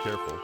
careful.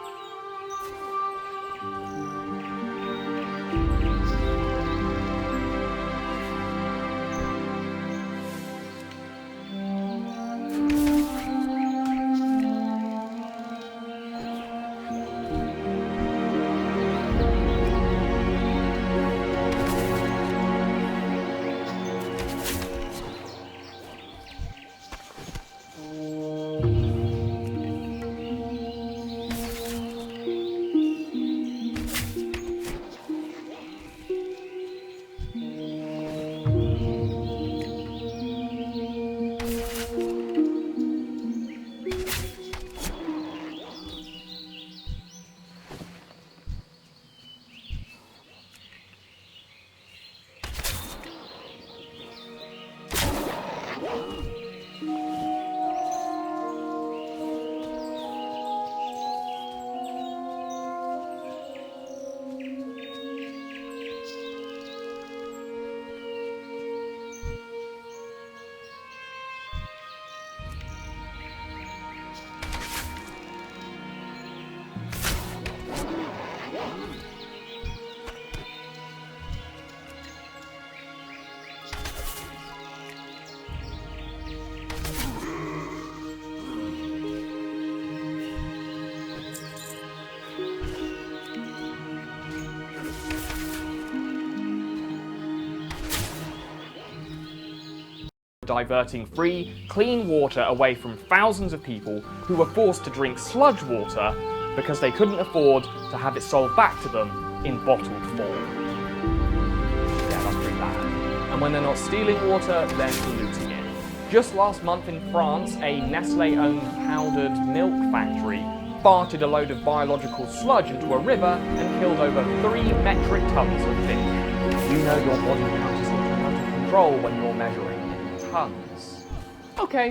Diverting free, clean water away from thousands of people who were forced to drink sludge water because they couldn't afford to have it sold back to them in bottled form. Yeah, that's pretty bad. And when they're not stealing water, they're polluting it. Just last month in France, a Nestlé-owned powdered milk factory farted a load of biological sludge into a river and killed over 3 metric tons of fish. You know your body count is out of control when you're measuring tons. Okay,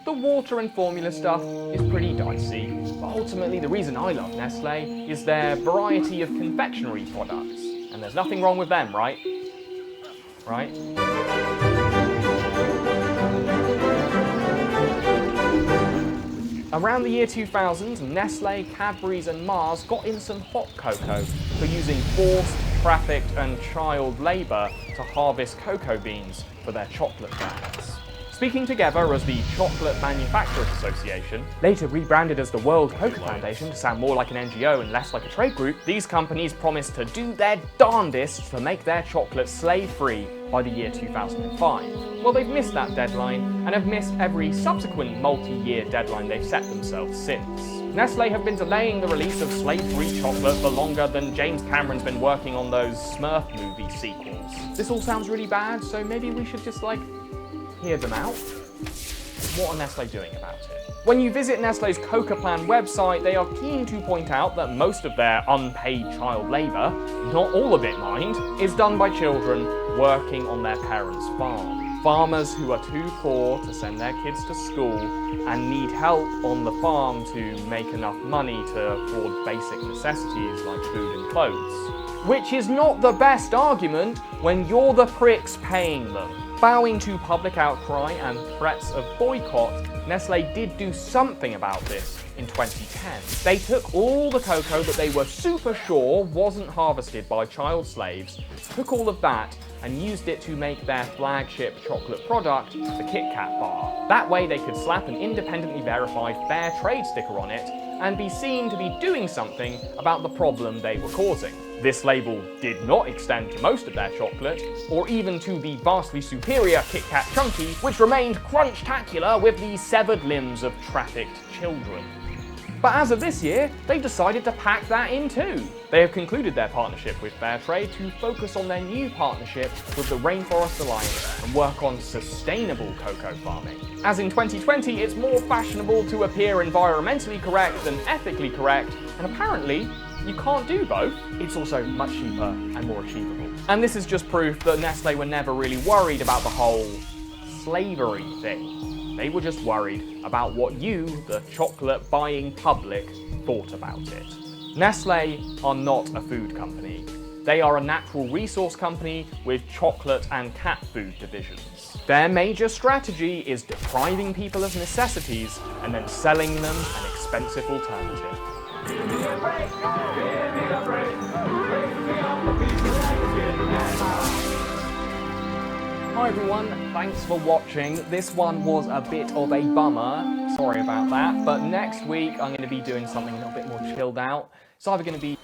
the water and formula stuff is pretty dicey, but ultimately the reason I love Nestlé is their variety of confectionery products. And there's nothing wrong with them, right? Right? Around the year 2000, Nestlé, Cadbury's and Mars got in some hot cocoa for using forced, trafficked and child labour to harvest cocoa beans for their chocolate brands. Speaking together as the Chocolate Manufacturers Association, later rebranded as the World Cocoa Foundation to sound more like an NGO and less like a trade group, these companies promised to do their darndest to make their chocolate slave-free by the year 2005. Well, they've missed that deadline and have missed every subsequent multi-year deadline they've set themselves since. Nestlé have been delaying the release of slave-free chocolate for longer than James Cameron's been working on those Smurf movie sequels. This all sounds really bad, so maybe we should just, hear them out? What are Nestlé doing about it? When you visit Nestlé's Coca Plan website, they are keen to point out that most of their unpaid child labour, not all of it mind, is done by children working on their parents' farm. Farmers who are too poor to send their kids to school and need help on the farm to make enough money to afford basic necessities like food and clothes. Which is not the best argument when you're the pricks paying them. Bowing to public outcry and threats of boycott, Nestlé did do something about this in 2010. They took all the cocoa that they were super sure wasn't harvested by child slaves, took all of that and used it to make their flagship chocolate product, the Kit Kat bar. That way they could slap an independently verified fair trade sticker on it and be seen to be doing something about the problem they were causing. This label did not extend to most of their chocolate, or even to the vastly superior Kit Kat Chunky, which remained crunch-tacular with the severed limbs of trafficked children. But as of this year, they've decided to pack that in too. They have concluded their partnership with Fairtrade to focus on their new partnership with the Rainforest Alliance and work on sustainable cocoa farming. As in 2020, it's more fashionable to appear environmentally correct than ethically correct, and apparently, you can't do both. It's also much cheaper and more achievable. And this is just proof that Nestlé were never really worried about the whole slavery thing. They were just worried about what you, the chocolate buying public, thought about it. Nestlé are not a food company. They are a natural resource company with chocolate and cat food divisions. Their major strategy is depriving people of necessities and then selling them an expensive alternative. Hi everyone, thanks for watching. This one was a bit of a bummer, sorry about that, but next week I'm going to be doing something a little bit more chilled out. It's either going to be...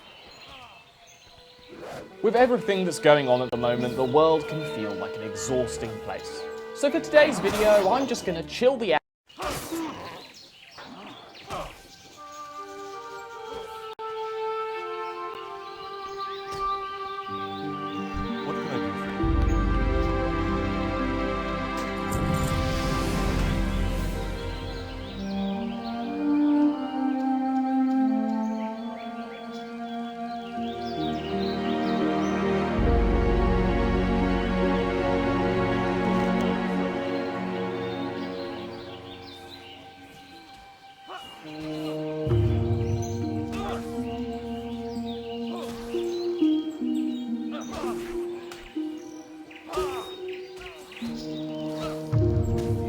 With everything that's going on at the moment, the world can feel like an exhausting place. So for today's video, I'm just going to chill the out. What can I do for you?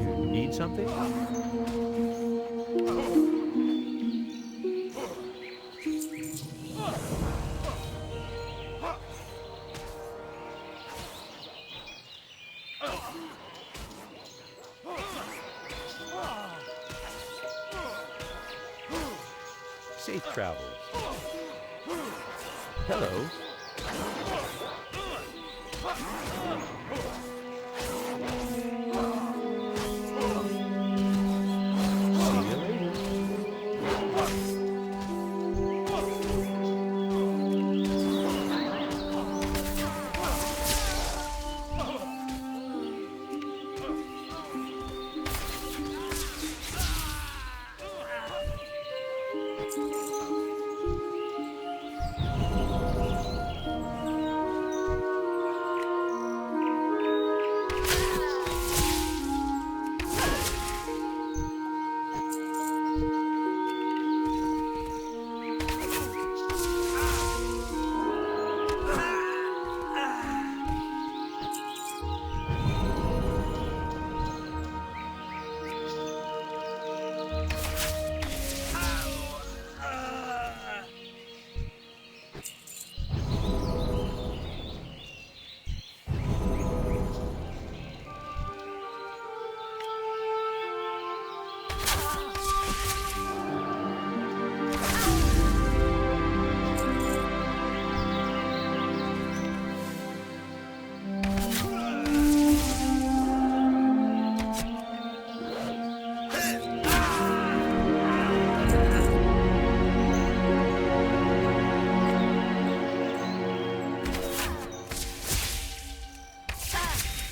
You need something? Safe travels. Hello.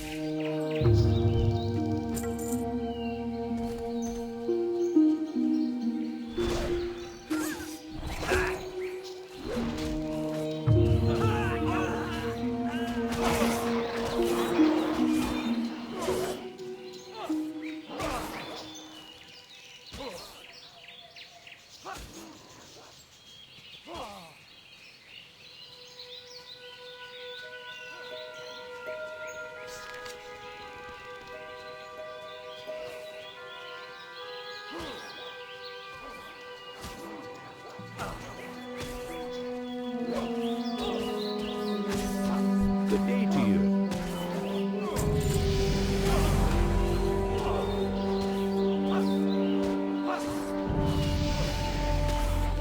See you later. Good day to you.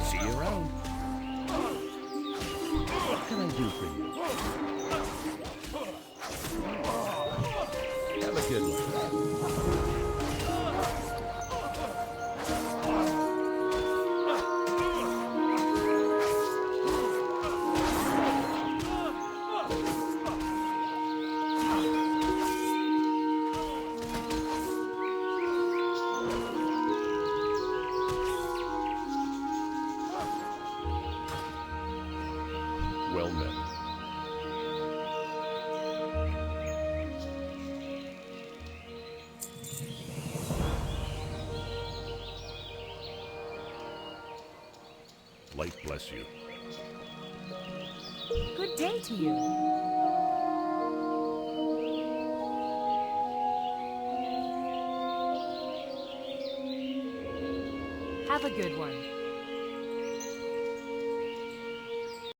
See you around. What can I do for you? Have a good one. Well met. Light bless you. Good day to you. Have a good one.